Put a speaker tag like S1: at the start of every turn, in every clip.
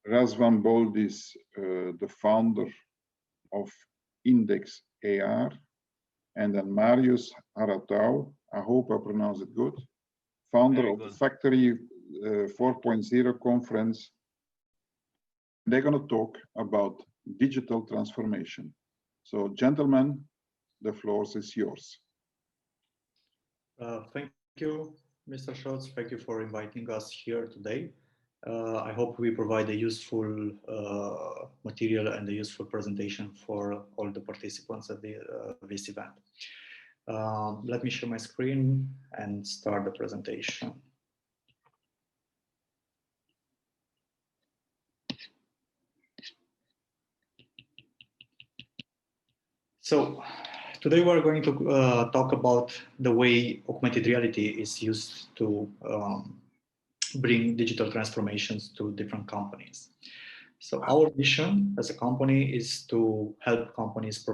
S1: Razvan Bold is the founder of Index.AR, and then Marius Aratau, I hope I pronounced it good, founder of the Factory 4.0 conference. They're going to talk about digital transformation. So, gentlemen, the floor is yours.
S2: Thank you, Mr. Schultz. Thank you for inviting us here today. I hope we provide a useful material and a useful presentation for all the participants at this event. Let me share my screen and start the presentation. So today we're going to talk about the way augmented reality is used to bring digital transformations to different companies. So our mission as a company is to help companies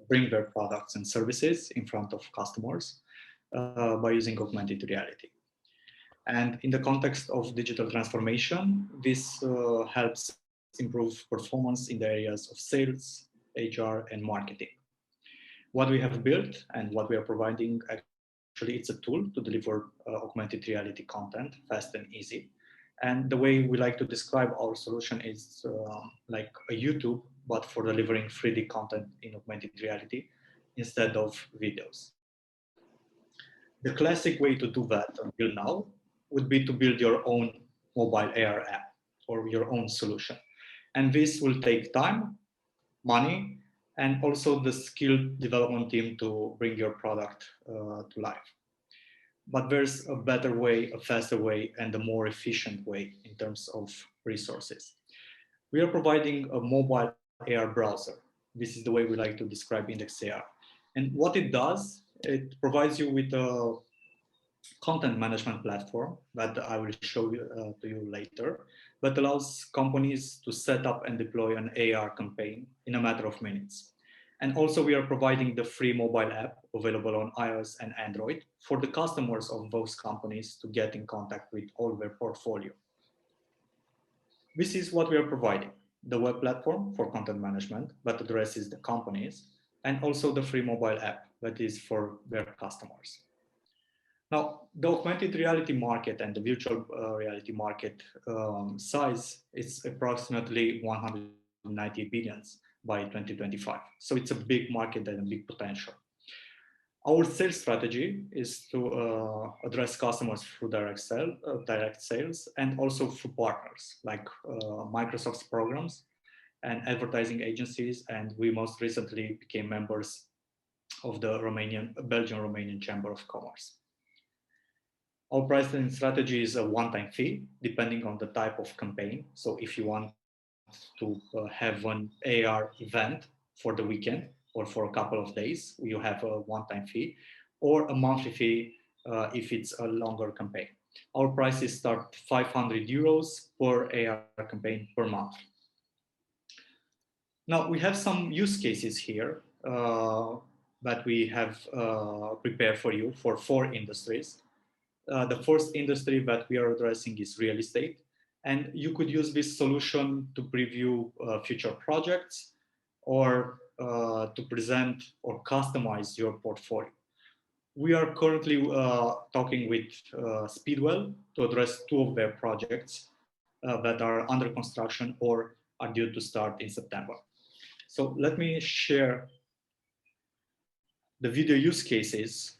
S2: bring their products and services in front of customers by using augmented reality. And in the context of digital transformation, this helps improve performance in the areas of sales, HR, and marketing. What we have built and what we are providing, actually, it's a tool to deliver augmented reality content fast and easy. And the way we like to describe our solution is like a YouTube, but for delivering 3D content in augmented reality instead of videos. The classic way to do that until now would be to build your own mobile AR app or your own solution. And this will take time, money, and also the skilled development team to bring your product to life. But there's a better way, a faster way, and a more efficient way in terms of resources. We are providing a mobile AR browser. This is the way we like to describe IndexAR. And what it does, it provides you with a content management platform that I will show you, to you later, that allows companies to set up and deploy an AR campaign in a matter of minutes. And also we are providing the free mobile app available on iOS and Android for the customers of those companies to get in contact with all their portfolio. This is what we are providing: the web platform for content management that addresses the companies, and also the free mobile app that is for their customers. Now, the augmented reality market and the virtual reality market size is approximately 190 billions by 2025. So it's a big market and a big potential. Our sales strategy is to address customers through direct sales and also through partners like Microsoft's programs and advertising agencies. And we most recently became members of the Belgian-Romanian Chamber of Commerce. Our pricing strategy is a one-time fee, depending on the type of campaign. So if you want to have an AR event for the weekend or for a couple of days, you have a one-time fee, or a monthly fee if it's a longer campaign. Our prices start 500 euros per AR campaign per month. Now, we have some use cases here that we have prepared for you for 4 industries. The first industry that we are addressing is real estate, and you could use this solution to preview future projects or to present or customize your portfolio. We are currently talking with Speedwell to address 2 of their projects that are under construction or are due to start in September. So let me share the video use cases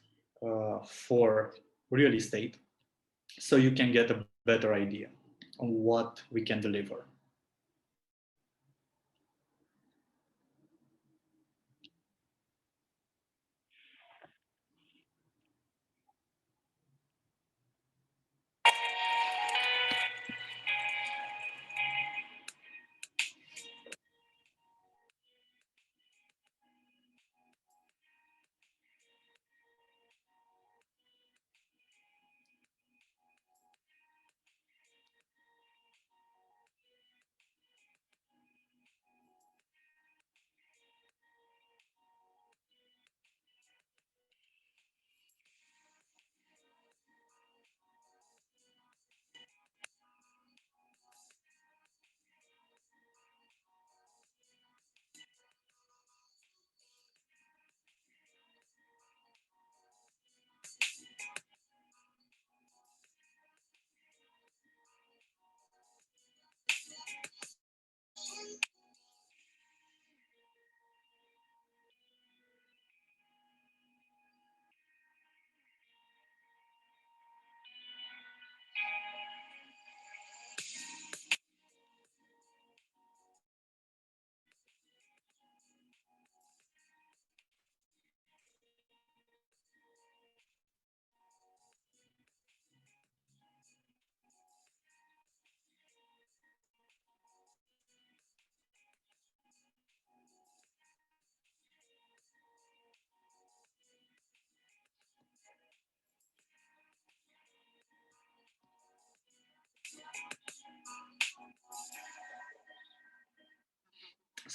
S2: for real estate so you can get a better idea on what we can deliver.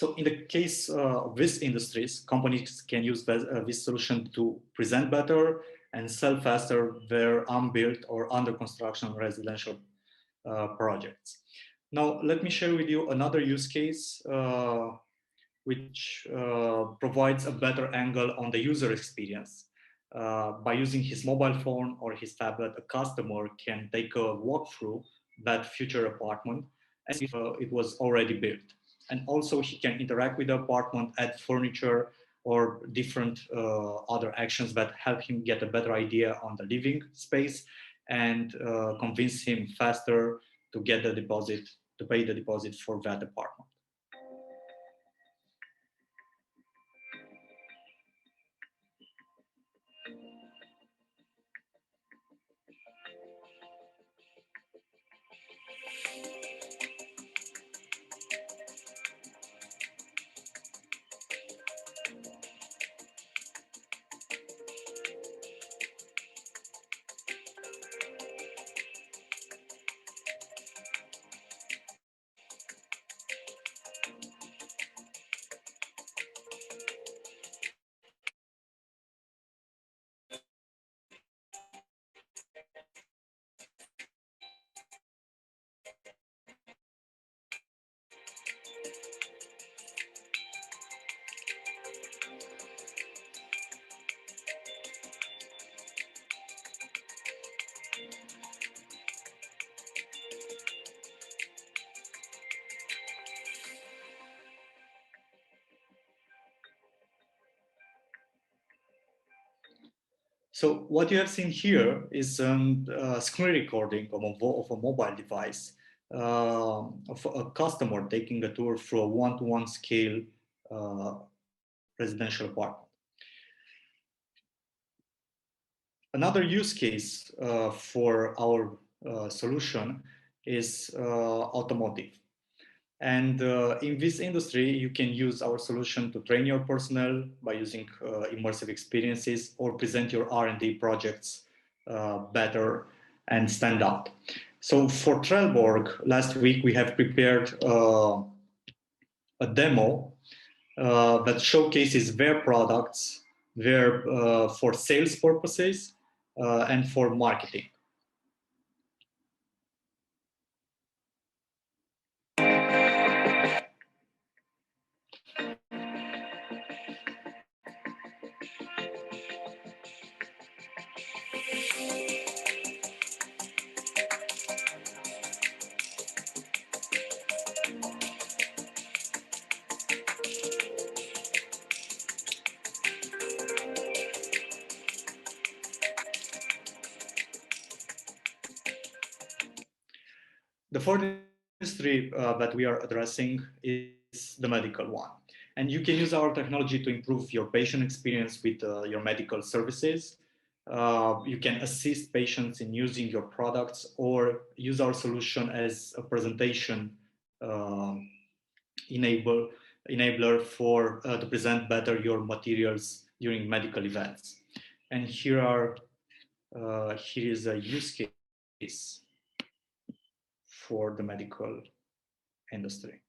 S2: So in the case of these industries, companies can use this solution to present better and sell faster their unbuilt or under construction residential projects. Now, let me share with you another use case which provides a better angle on the user experience. By using his mobile phone or his tablet, a customer can take a walkthrough that future apartment as if it was already built. And also he can interact with the apartment, add furniture or different other actions that help him get a better idea on the living space and convince him faster to get the deposit, to pay the deposit for that apartment. So what you have seen here is a screen recording of a mobile device of a customer taking a tour through a one-to-one scale residential apartment. Another use case for our solution is automotive. And in this industry, you can use our solution to train your personnel by using immersive experiences or present your R&D projects better and stand out. So for Trelleborg, last week we have prepared a demo that showcases their products for sales purposes and for marketing. The fourth industry that we are addressing is the medical one. And you can use our technology to improve your patient experience with your medical services. You can assist patients in using your products or use our solution as a presentation enabler for to present better your materials during medical events. And here is a use case for the medical industry.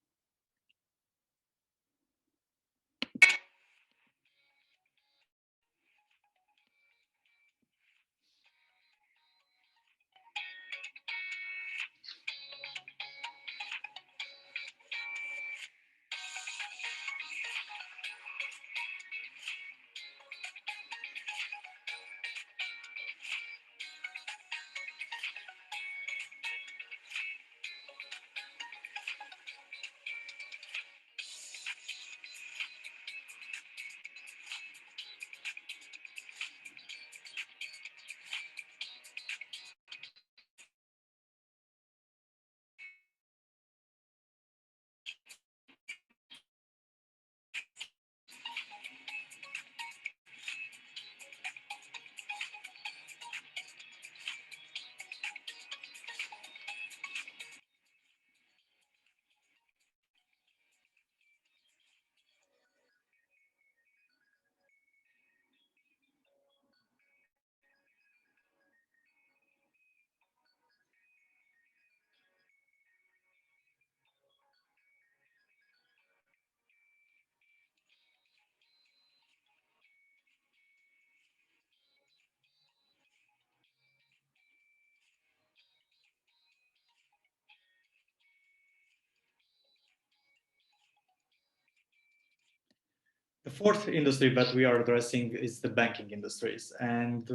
S2: fourth industry that we are addressing is the banking industries, and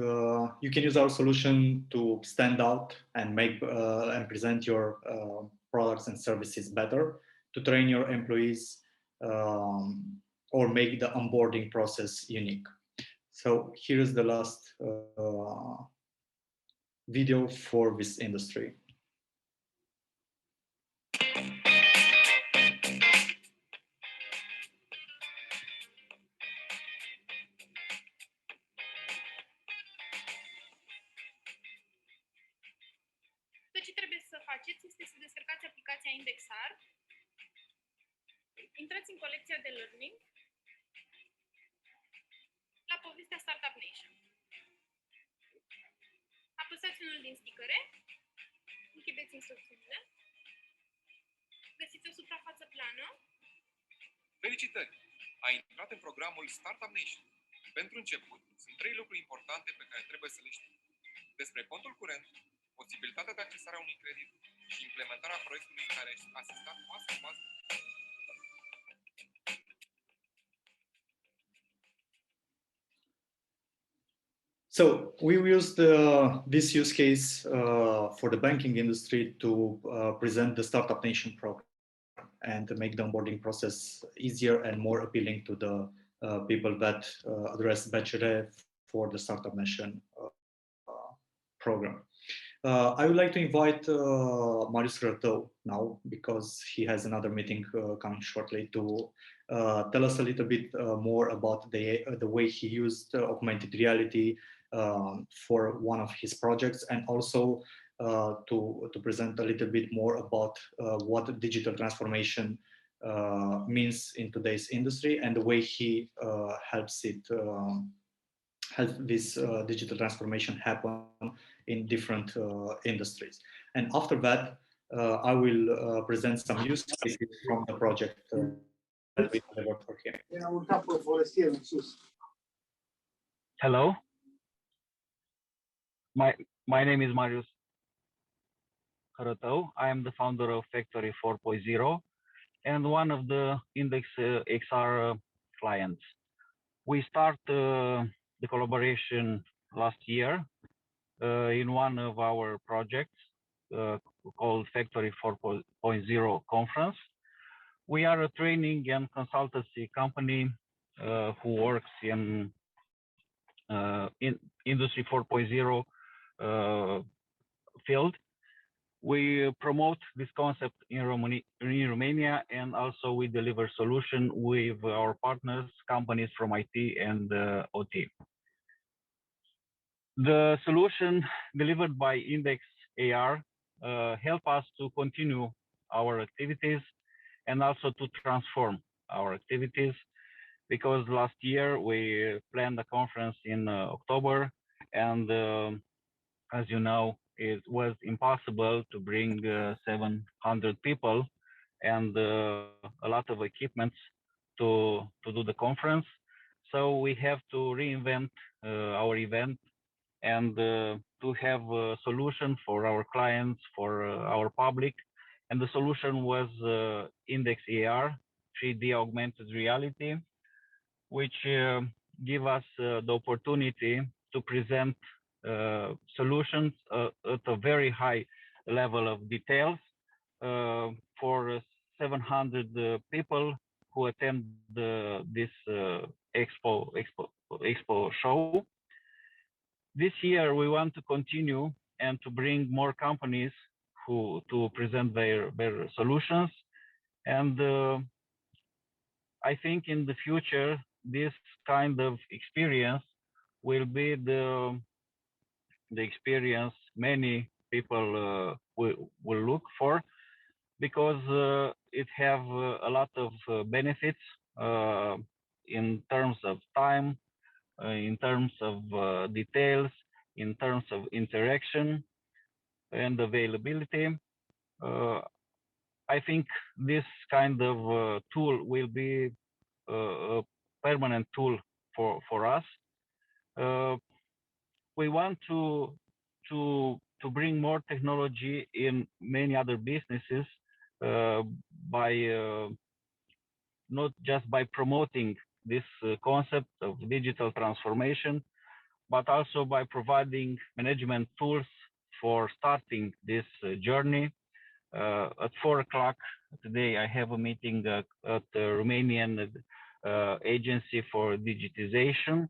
S2: you can use our solution to stand out and make and present your products and services better, to train your employees, or make the onboarding process unique. So here is the last video for this industry.
S3: Tot ce trebuie să faceți este să descărcați aplicația IndexAR, intrați în colecția de learning, la povestea Startup Nation. Apăsați unul din sticăre, închideți instrucțiunile, găsiți o suprafață plană.
S4: Felicitări! Ai intrat în programul Startup Nation. Pentru început, sunt 3 lucruri importante pe care trebuie să le știi. Despre contul curent, posibilitatea de accesare a unui credit și implementarea proiectului în care ești asistat pas cu pas.
S2: So we used this use case for the banking industry to present the Startup Nation program and to make the onboarding process easier and more appealing to the people that address Bachelor for the Startup Nation program. I would like to invite Marius Rătău now, because he has another meeting coming shortly, to tell us a little bit more about the way he used augmented reality for one of his projects, and also to present a little bit more about what digital transformation means in today's industry, and the way he helps this digital transformation happen in different industries. And after that, I will present some use cases from the project that we delivered for him.
S5: Hello. My name is Marius Rătău. I am the founder of Factory 4.0 and one of the IndexAR clients. We start the collaboration last year in one of our projects called Factory 4.0 Conference. We are a training and consultancy company who works in Industry 4.0 field. We promote this concept in Romania, and also we deliver solution with our partners, companies from IT and OT. The solution delivered by IndexAR help us to continue our activities and also to transform our activities, because last year we planned a conference in October, and as you know, it was impossible to bring 700 people and a lot of equipment to do the conference. So we have to reinvent our event and to have a solution for our clients, for our public. And the solution was IndexAR, 3D Augmented Reality, which give us the opportunity to present solutions at a very high level of details for 700 people who attend this expo show. This year we want to continue and to bring more companies who to present their solutions, and I think in the future this kind of experience will be the experience many people will look for, because it have a lot of benefits in terms of time, in terms of details, in terms of interaction and availability. I think this kind of tool will be a permanent tool for us. We want to bring more technology in many other businesses by not just by promoting this concept of digital transformation, but also by providing management tools for starting this journey. At 4 o'clock today, I have a meeting at the Romanian Agency for Digitization.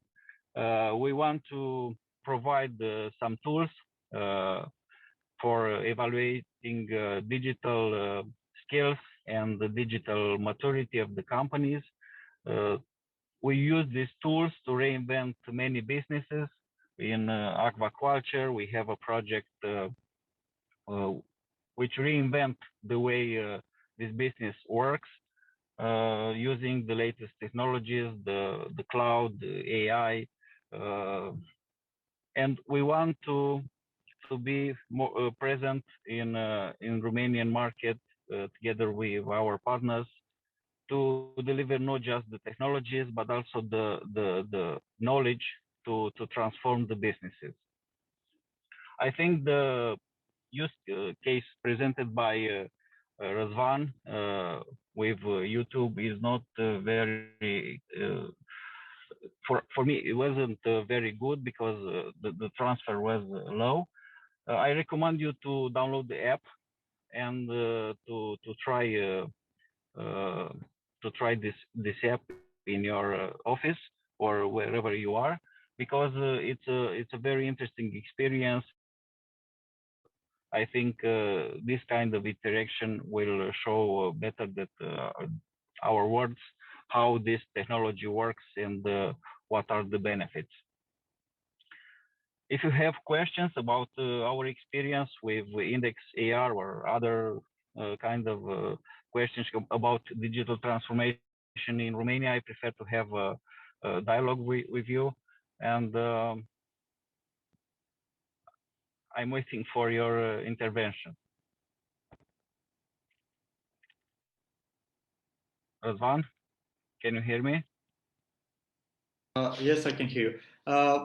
S5: We want to provide some tools for evaluating digital skills and the digital maturity of the companies. We use these tools to reinvent many businesses. In aquaculture, we have a project which reinvent the way this business works using the latest technologies, the cloud, the AI, and we want to be more present in Romanian market together with our partners to deliver not just the technologies but also the knowledge to transform the businesses. I think the use case presented by Razvan with YouTube is not very for me it wasn't very good because the transfer was low. I recommend you to download the app and to try this app in your office or wherever you are, because it's a very interesting experience. I think this kind of interaction will show better that our words how this technology works and what are the benefits. If you have questions about our experience with IndexAR or other kind of questions about digital transformation in Romania, I prefer to have a dialogue with you. And I'm waiting for your intervention. Razvan, can you hear me?
S2: Yes, I can hear you.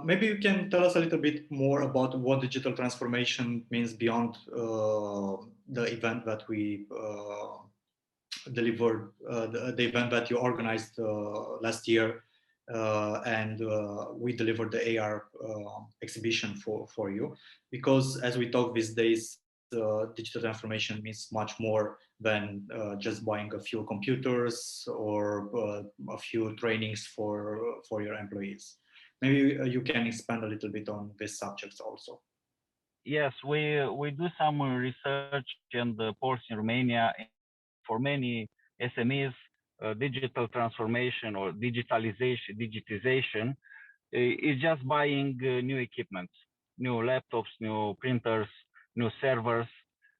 S2: Maybe you can tell us a little bit more about what digital transformation means beyond the event that we delivered, the event that you organized last year, and we delivered the AR exhibition for you. Because as we talk these days, digital transformation means much more than just buying a few computers or a few trainings for your employees. Maybe you can expand a little bit on these subjects also.
S5: Yes, we do some research and polls in Romania. For many SMEs, digital transformation or digitization is just buying new equipment, new laptops, new printers, new servers.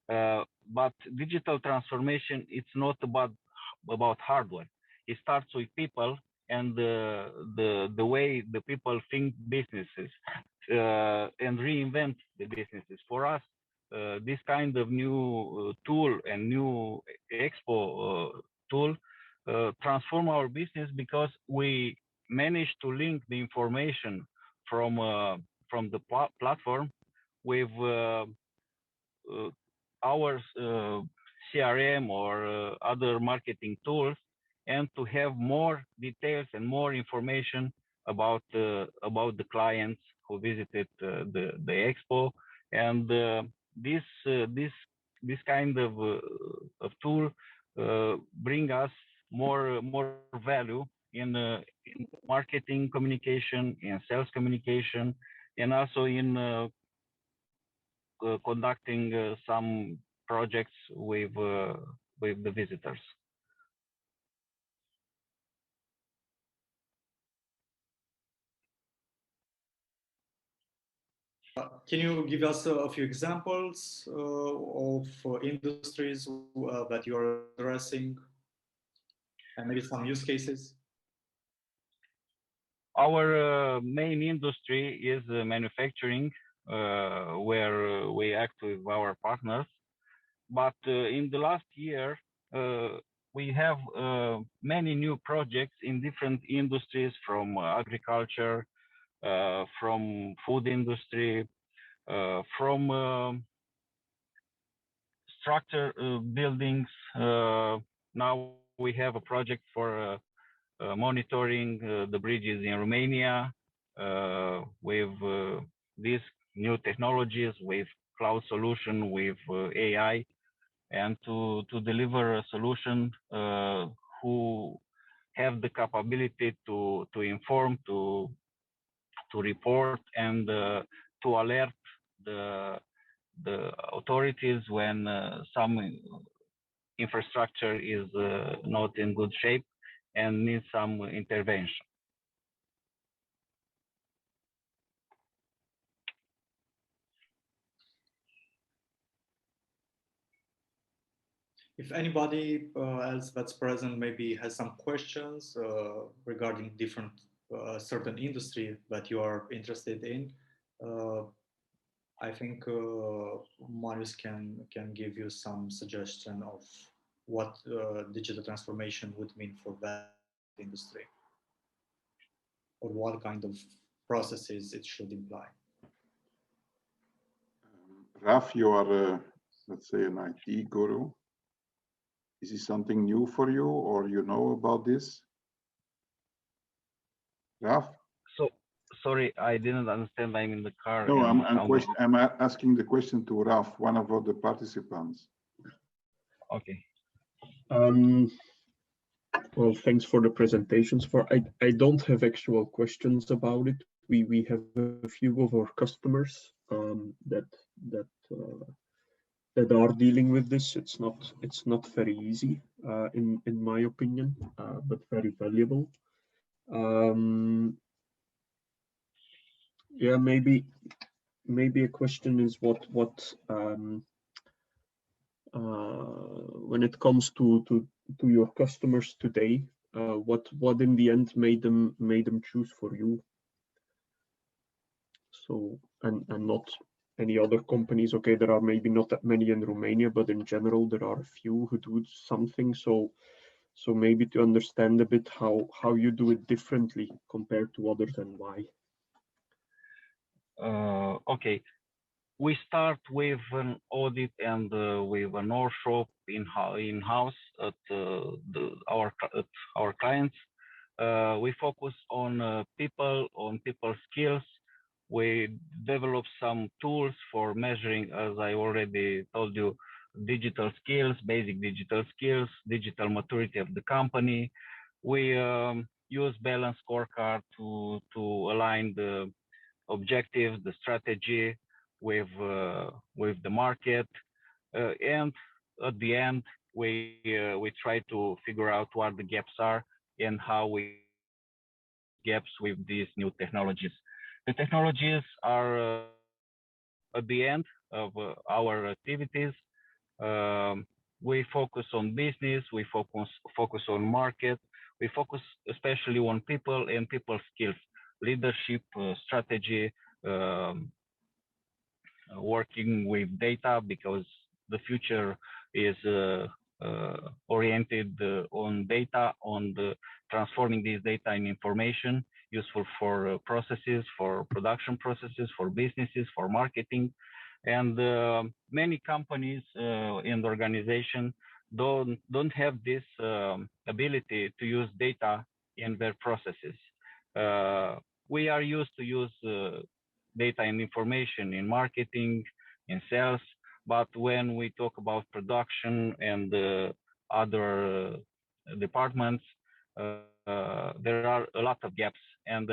S5: But digital transformation, it's not about hardware. It starts with people and the way the people think businesses and reinvent the businesses. For us, this kind of new tool and new expo tool transform our business because we managed to link the information from the platform with our CRM or other marketing tools, and to have more details and more information about the clients who visited the expo. And this kind of tool bring us more value in marketing communication, in sales communication, and also in conducting some projects with the visitors.
S2: Can you give us a few examples of industries that you are addressing, and maybe some use cases?
S5: Our main industry is manufacturing, where we act with our partners. But in the last year, we have many new projects in different industries, from agriculture, from food industry, from structure buildings. Now we have a project for monitoring the bridges in Romania with these new technologies, with cloud solution, with AI, and to deliver a solution who have the capability to inform, to report, and to alert the authorities when some infrastructure is not in good shape and needs some intervention.
S2: If anybody else that's present maybe has some questions regarding different certain industry that you are interested in, I think Marius can give you some suggestion of what digital transformation would mean for that industry, or what kind of processes it should imply.
S1: Raf, you are, let's say, an IT guru. Is this something new for you, or you know about this? Raf?
S5: So sorry, I didn't understand. I'm in the car.
S1: No, I'm asking the question to Raf, one of the participants.
S5: Okay.
S6: Well, thanks for the presentations. I don't have actual questions about it. We have a few of our customers that are dealing with this. It's not very easy, in my opinion, but very valuable. Yeah, maybe a question is what when it comes to your customers today, what in the end made them choose for you? So and not any other companies. Okay, there are maybe not that many in Romania, but in general there are a few who do something. So maybe to understand a bit how you do it differently compared to others and why.
S5: Okay. We start with an audit and with an workshop in-house at our clients. We focus on people, on people's skills. We develop some tools for measuring, as I already told you, digital skills, basic digital skills, digital maturity of the company. We use balance scorecard to align the objectives, the strategy with the market, and at the end we try to figure out what the gaps are and how we gaps with these new technologies. The technologies are at the end of our activities. We focus on business, we focus on market, we focus especially on people and people skills, leadership, strategy, working with data, because the future is oriented on data, on transforming this data in information useful for processes, for production processes, for businesses, for marketing. And many companies in the organization don't have this ability to use data in their processes. We are used to use data and information in marketing, in sales, but when we talk about production and other departments, there are a lot of gaps, and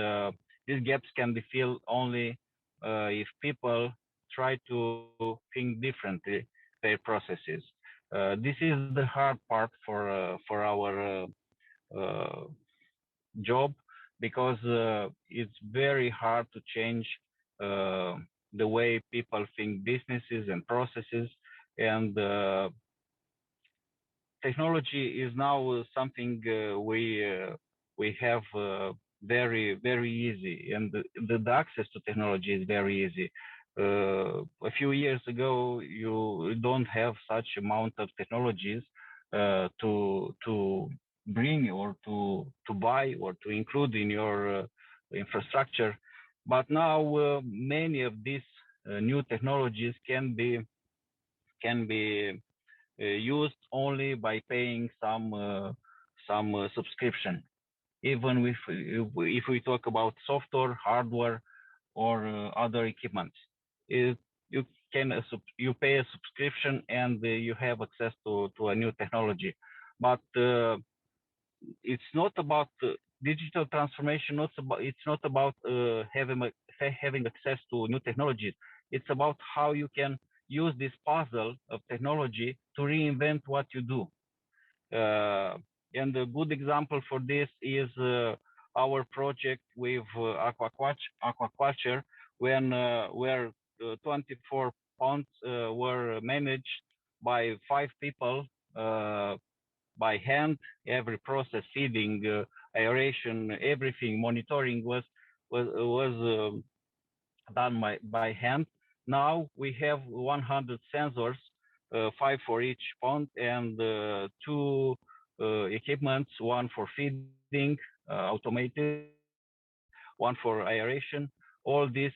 S5: these gaps can be filled only if people try to think differently their processes. This is the hard part for our job, because it's very hard to change the way people think businesses and processes. And technology is now something we have very easy, and the access to technology is very easy. A few years ago, you don't have such amount of technologies to bring or to buy or to include in your infrastructure. But now many of these new technologies can be used only by paying some subscription. even if we talk about software, hardware, or other equipment. You can you pay a subscription and you have access to a new technology, but it's not about digital transformation. It's not about having access to new technologies. It's about how you can use this puzzle of technology to reinvent what you do. And a good example for this is our project with aquaculture, where 24 ponds were managed by 5 people by hand. Every process, feeding, aeration, everything, monitoring was done by hand. Now we have 100 sensors, 5 for each pond, and 2 equipments, one for feeding, automated, one for aeration. All these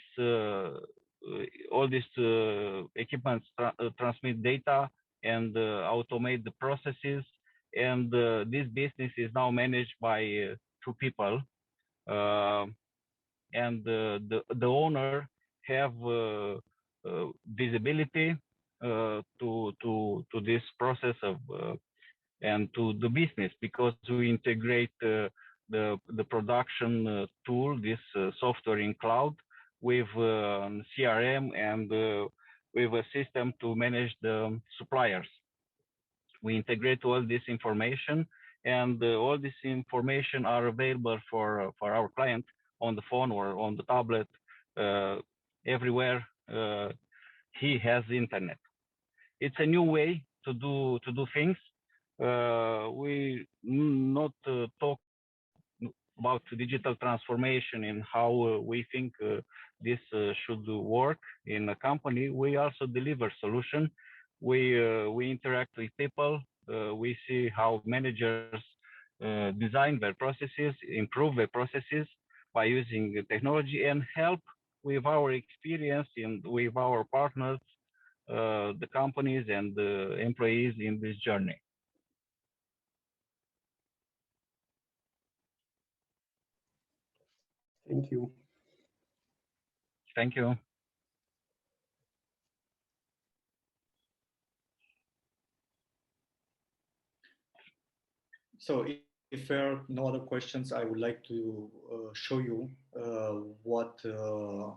S5: equipments transmit data and automate the processes. And this business is now managed by 2 people. And the owner have visibility to this process of and to the business, because we integrate the production tool, this software in cloud, with CRM and with a system to manage the suppliers. We integrate all this information, and all this information are available for our client on the phone or on the tablet, everywhere he has internet. It's a new way to do things. We not talk about digital transformation and how we think this should work in a company. We also deliver solution. We interact with people. We see how managers design their processes, improve their processes by using technology, and help with our experience and with our partners, the companies and the employees in this journey.
S6: Thank you.
S5: Thank you.
S2: So if there are no other questions, I would like to show you what the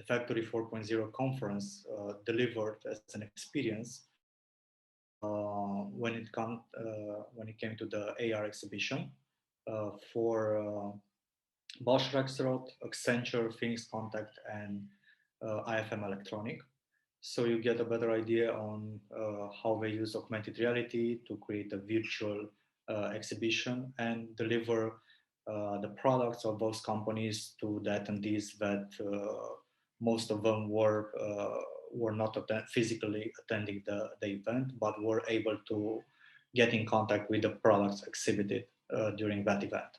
S2: Factory 4.0 conference delivered as an experience when it came to the AR exhibition for Bosch Rexroth, Accenture, Phoenix Contact, and IFM Electronic. So you get a better idea on how they use augmented reality to create a virtual exhibition and deliver the products of those companies to the attendees that most of them were not physically attending the event, but were able to get in contact with the products exhibited during that event.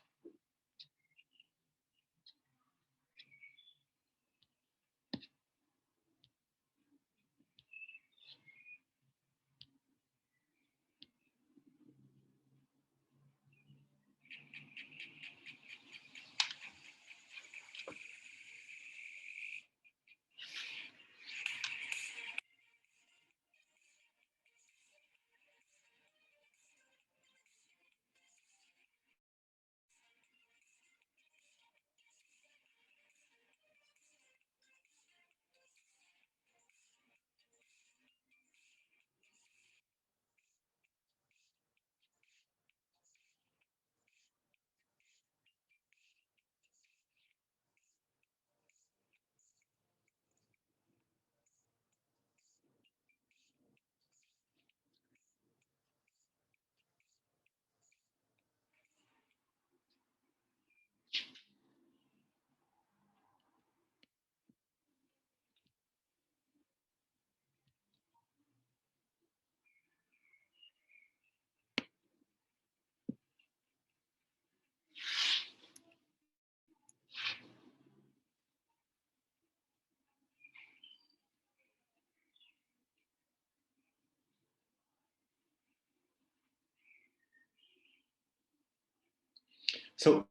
S2: So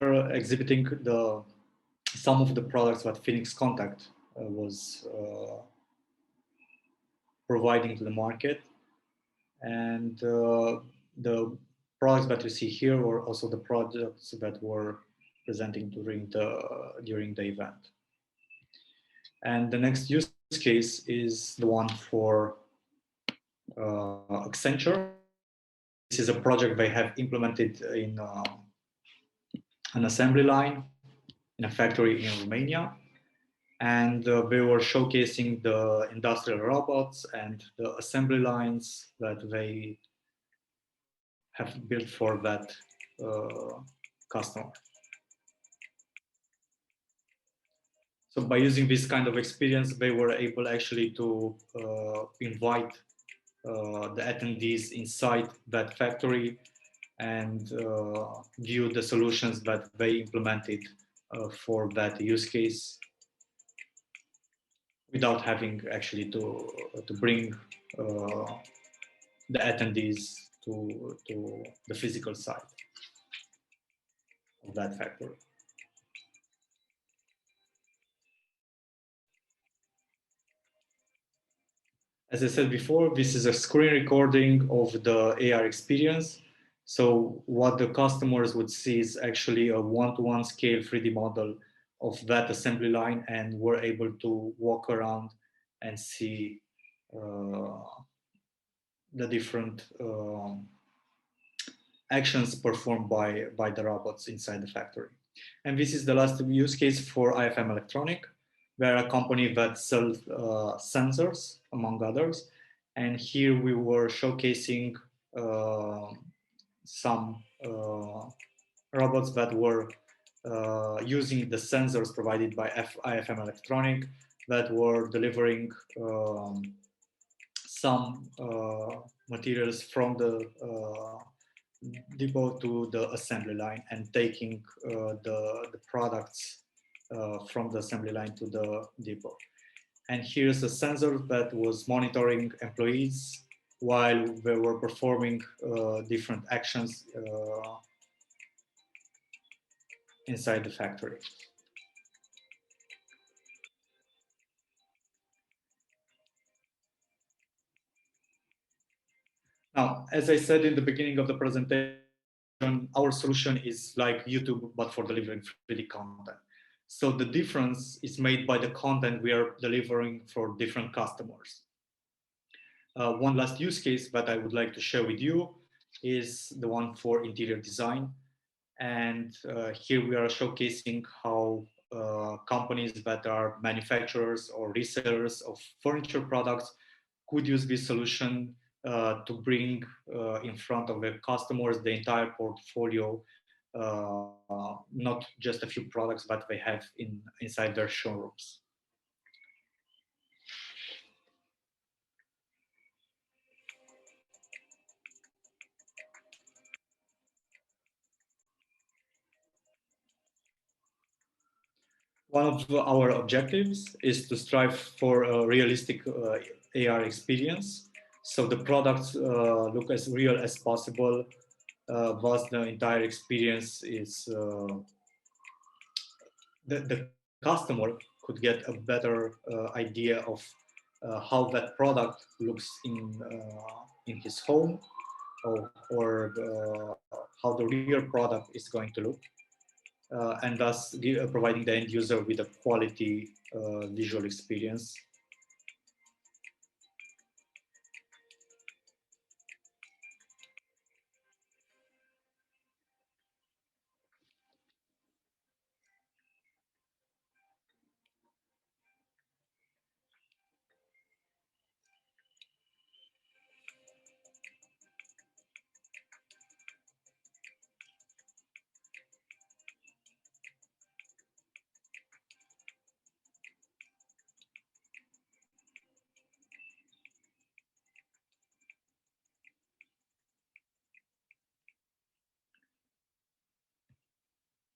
S2: we're exhibiting some of the products that Phoenix Contact was providing to the market, and the products that you see here were also the products that were presenting during the event. And the next use case is the one for Accenture. This is a project they have implemented in an assembly line in a factory in Romania. And they were showcasing the industrial robots and the assembly lines that they have built for that customer. So by using this kind of experience, they were able actually to invite the attendees inside that factory and view the solutions that they implemented for that use case, without having actually to bring the attendees to the physical side of that factory. As I said before, this is a screen recording of the AR experience. So what the customers would see is actually a one-to-one scale 3D model of that assembly line, and we're able to walk around and see the different actions performed by the robots inside the factory. And this is the last use case for IFM Electronic. We're a company that sells sensors, among others. And here we were showcasing some robots that were using the sensors provided by IFM Electronic that were delivering some materials from the depot to the assembly line and taking the products from the assembly line to the depot. And here's a sensor that was monitoring employees while they were performing different actions inside the factory. Now, as I said in the beginning of the presentation, our solution is like YouTube, but for delivering 3D content. So the difference is made by the content we are delivering for different customers. One last use case that I would like to share with you is the one for interior design. And here we are showcasing how companies that are manufacturers or resellers of furniture products could use this solution to bring in front of their customers the entire portfolio, not just a few products that they have inside their showrooms. One of our objectives is to strive for a realistic AR experience. So the products look as real as possible, thus the entire experience is, the customer could get a better idea of how that product looks in his home, or how the real product is going to look. And thus providing the end user with a quality visual experience.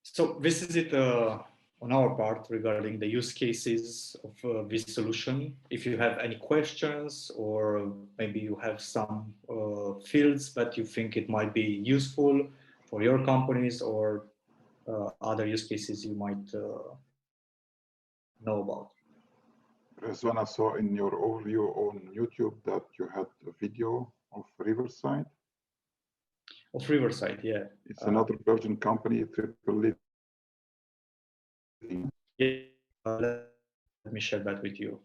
S2: So this is it on our part regarding the use cases of this solution. If you have any questions, or maybe you have some fields that you think it might be useful your companies or other use cases you might know about.
S1: Razvan, I saw in your overview on YouTube that you had a video of Riverside.
S2: Of Riverside, yeah.
S1: It's another Belgian company, triple living.
S2: Yeah, let me share that with you.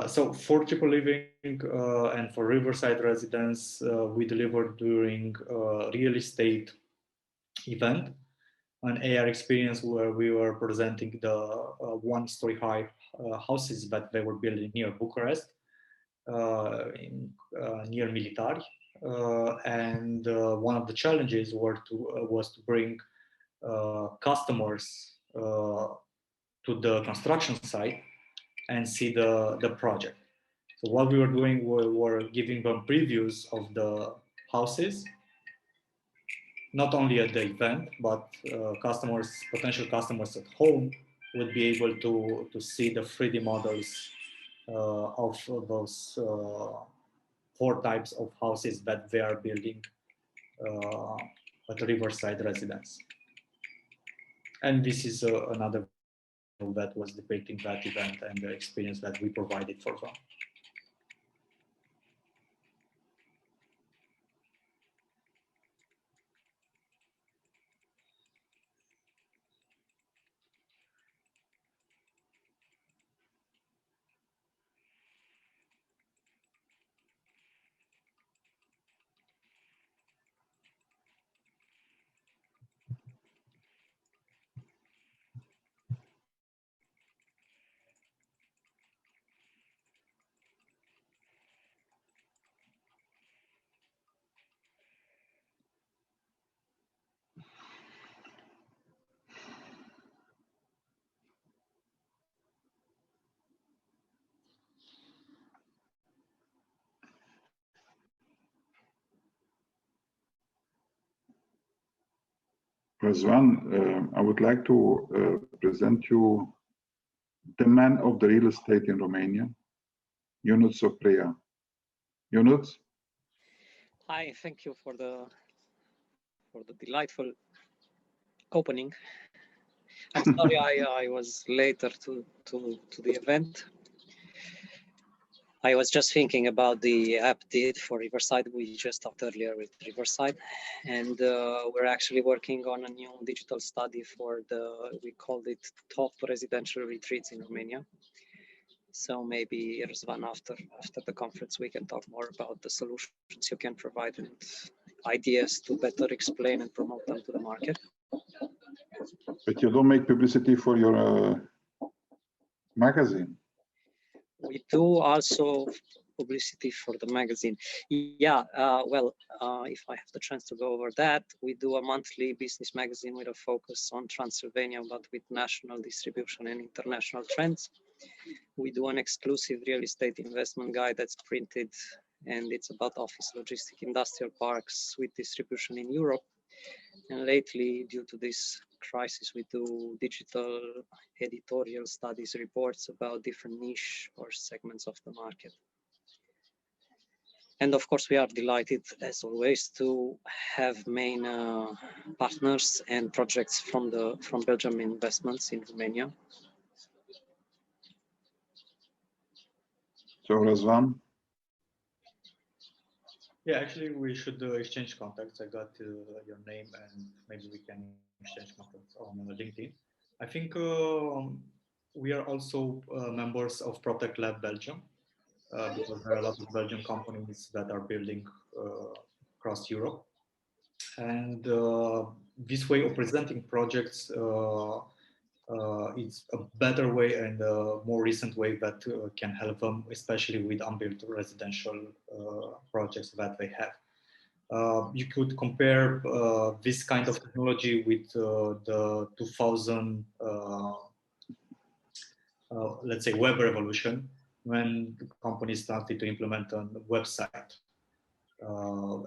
S2: So for Triple Living and for Riverside residents, we delivered during a real estate event, an AR experience where we were presenting the one-story high houses that they were building near Bucharest, near Militari. And one of the challenges was to bring customers to the construction site and see the project. So what we were doing, we were giving them previews of the houses, not only at the event, but potential customers at home would be able to see the 3D models of those 4 types of houses that they are building at Riverside residence. And this is another that was depicting that event and the experience that we provided for them.
S1: Razvan, I would like to present you the man of the real estate in Romania, Ionuț Oprea. Ionuț?
S7: Hi, thank you for the delightful opening. I'm sorry I was later to the event. I was just thinking about the app did for Riverside. We just talked earlier with Riverside, and we're actually working on a new digital study for we called it top residential retreats in Romania. So maybe Razvan, after the conference, we can talk more about the solutions you can provide and ideas to better explain and promote them to the market.
S1: But you don't make publicity for your magazine.
S7: We do also publicity for the magazine. Yeah, well, if I have the chance to go over that, we do a monthly business magazine with a focus on Transylvania, but with national distribution and international trends. We do an exclusive real estate investment guide that's printed, and it's about office, logistic, industrial parks with distribution in Europe. And lately, due to this crisis, we do digital editorial studies reports about different niche or segments of the market. And of course, we are delighted, as always, to have main partners and projects from Belgium Investments in Romania.
S1: So Razvan?
S2: Yeah, actually, we should exchange contacts. I got your name, and maybe we can exchange contacts on LinkedIn. I think we are also members of Protect Lab Belgium, because there are a lot of Belgian companies that are building across Europe. And this way of presenting projects it's a better way and a more recent way that can help them, especially with unbuilt residential projects that they have. You could compare this kind of technology with the 2000, let's say, web revolution, when companies started to implement a website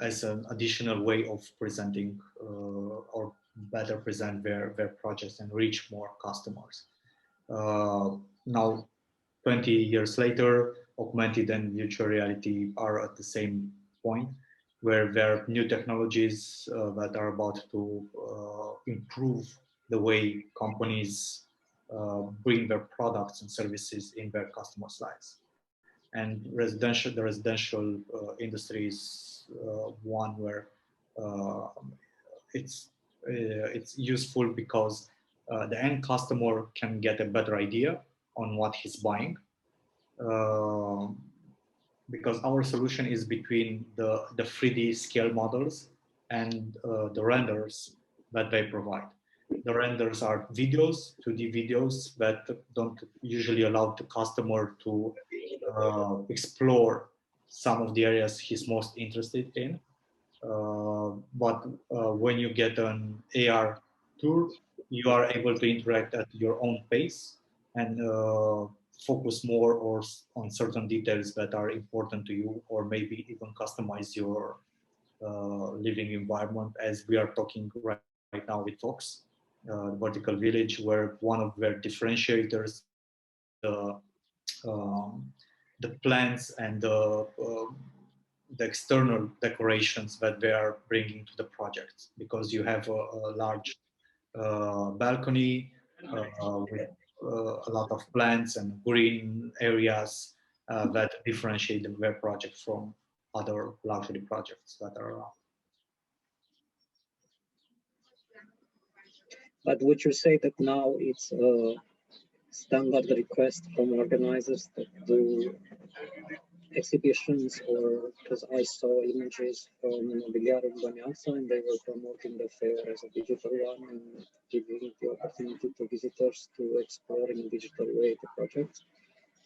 S2: as an additional way of presenting or better present their projects and reach more customers. Now, 20 years later, augmented and virtual reality are at the same point. where there are new technologies that are about to improve the way companies bring their products and services in their customers' lives. And the residential industry is one where it's useful because the end customer can get a better idea on what he's buying. Because our solution is between the 3D scale models and the renders that they provide. The renders are videos, 2D videos that don't usually allow the customer to explore some of the areas he's most interested in. But when you get an AR tour, you are able to interact at your own pace and focus more on certain details that are important to you, or maybe even customize your living environment, as we are talking right now with Fox, Vertical Village, where one of their differentiators is the plants and the external decorations that they are bringing to the project, because you have a large balcony with a lot of plants and green areas that differentiate their project from other luxury projects that are around.
S7: But would you say that now it's a standard request from organizers that do exhibitions, or because I saw images from Mobiliario Baniazza and they were promoting the fair as a digital one and giving the opportunity to visitors to explore in a digital way the project.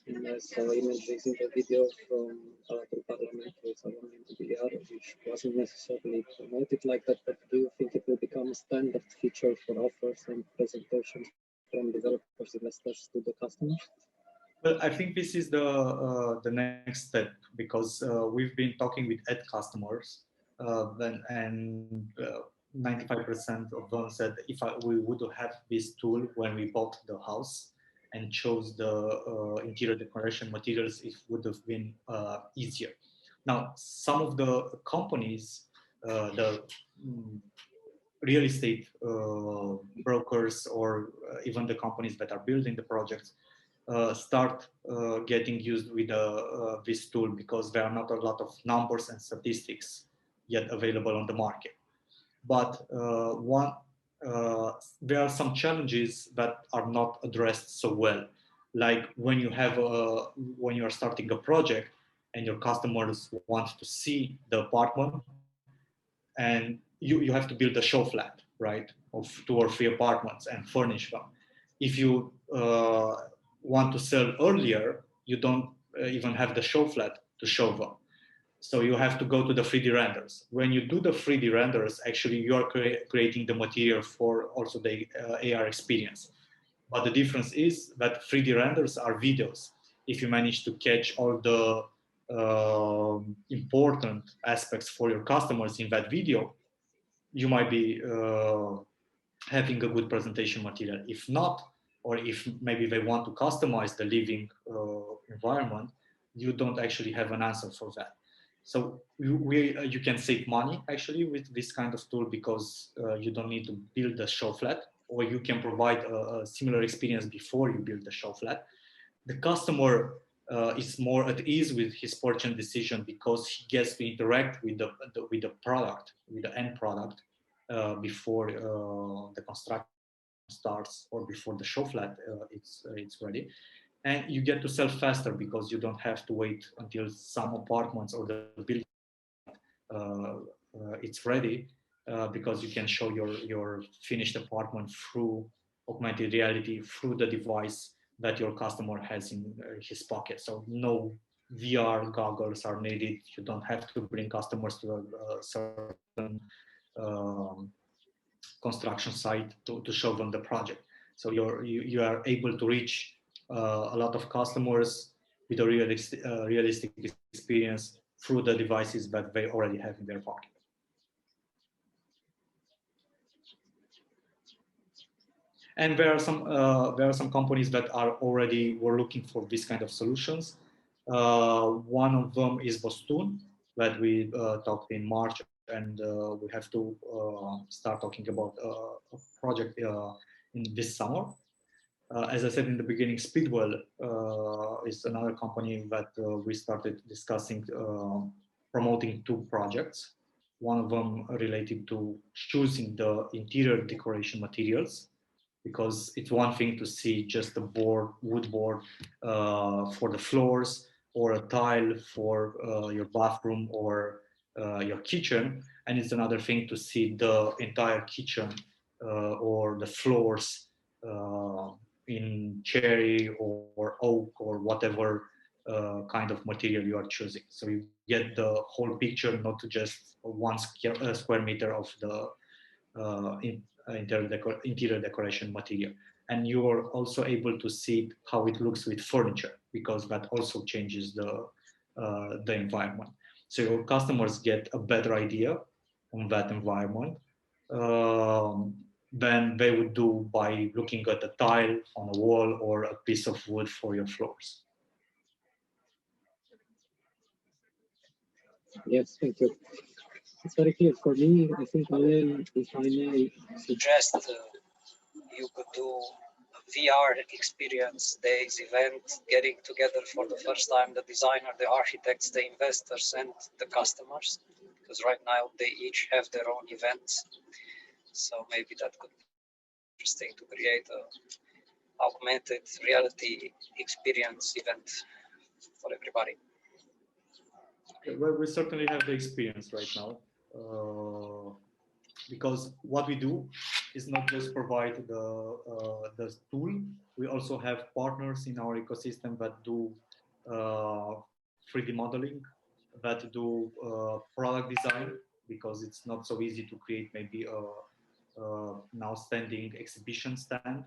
S7: And I saw images in the video from Palatul Parlamentul Salon in Mobiliario, which wasn't necessarily promoted like that, but do you think it will become a standard feature for offers and presentations from developers, investors to the customers?
S2: Well, I think this is the next step, because we've been talking with end customers, and 95% of them said if we would have this tool when we bought the house and chose the interior decoration materials, it would have been easier. Now, some of the companies, the real estate brokers, or even the companies that are building the projects, start getting used with this tool, because there are not a lot of numbers and statistics yet available on the market. But there are some challenges that are not addressed so well, like when you are starting a project and your customers want to see the apartment, and you have to build a show flat, right, of 2 or 3 apartments and furnish them. If you want to sell earlier, you don't even have the show flat to show them. So you have to go to the 3D renders. When you do the 3D renders, actually you are creating the material for also the AR experience. But the difference is that 3D renders are videos. If you manage to catch all the important aspects for your customers in that video, you might be having a good presentation material. If not, or if maybe they want to customize the living environment, you don't actually have an answer for that. So you can save money actually with this kind of tool, because you don't need to build the show flat, or you can provide a similar experience before you build the show flat. The customer is more at ease with his purchase decision, because he gets to interact with the product, with the end product, before the construction starts, or before the show flat it's ready. And you get to sell faster, because you don't have to wait until some apartments or the building it's ready, because you can show your finished apartment through augmented reality, through the device that your customer has in his pocket. So no VR goggles are needed. You don't have to bring customers to a certain construction site to show them the project. So you are able to reach a lot of customers with a realistic experience through the devices that they already have in their pocket. And there are some companies that were looking for this kind of solutions. One of them is Bostun, that we talked in March, and we have to start talking about a project in this summer. As I said in the beginning, Speedwell is another company that we started discussing, promoting 2 projects. One of them related to choosing the interior decoration materials, because it's one thing to see just a wood board for the floors, or a tile for your bathroom or your kitchen, and it's another thing to see the entire kitchen or the floors in cherry or oak or whatever kind of material you are choosing. So you get the whole picture, not just one square meter of the interior decoration material. And you are also able to see how it looks with furniture, because that also changes the environment. So your customers get a better idea on that environment than they would do by looking at a tile on a wall or a piece of wood for your floors.
S7: Yes, thank you. It's very clear for me. I think, Alain, if I may suggest, you could do a VR experience days event, getting together for the first time the designer, the architects, the investors, and the customers, because right now they each have their own events. So maybe that could be interesting to create a augmented reality experience event for everybody.
S2: Well, we certainly have the experience right now, because what we do is not just provide the tool. We also have partners in our ecosystem that do 3D modeling, that do product design, because it's not so easy to create maybe an outstanding exhibition stand.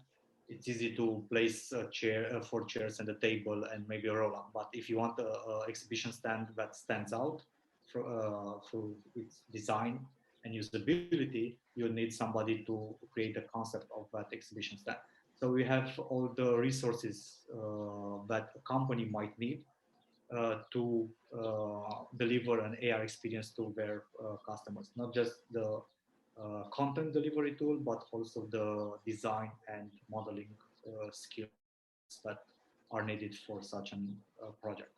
S2: It's easy to place a chair, 4 chairs and a table and maybe a roll-up. But if you want an exhibition stand that stands out through its design and usability, you need somebody to create a concept of that exhibition stand. So we have all the resources that a company might need to deliver an AR experience to their customers, not just the content delivery tool, but also the design and modeling skills that are needed for such a project.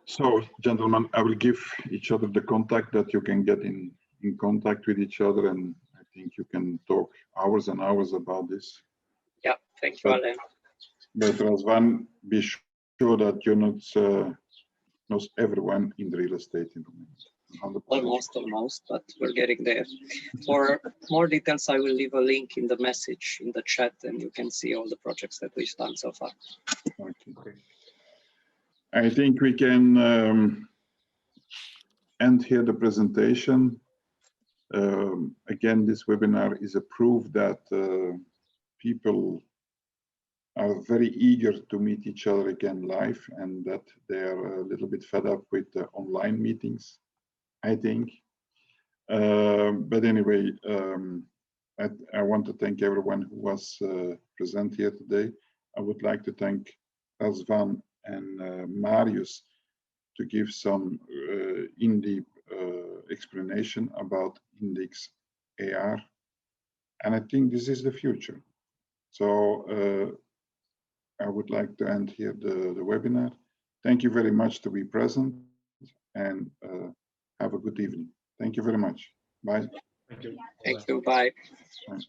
S1: So, gentlemen, I will give each other the contact that you can get in contact with each other, and I think you can talk hours and hours about this.
S7: Yeah, thank you, Alain.
S1: But Razvan, be sure that you knows everyone in the real estate in Romania.
S7: Almost, but we're getting there. For more details, I will leave a link in the message in the chat, and you can see all the projects that we've done so far.
S1: Okay. I think we can end here the presentation. Again, this webinar is a proof that people are very eager to meet each other again live, and that they are a little bit fed up with online meetings, I think. But anyway, I want to thank everyone who was present here today. I would like to thank Razvan and Marius to give some in-deep explanation about indexAR. And I think this is the future. So I would like to end here the webinar. Thank you very much to be present, and have a good evening. Thank you very much. Bye.
S2: Thank you.
S7: Thank you. Bye.
S1: Bye.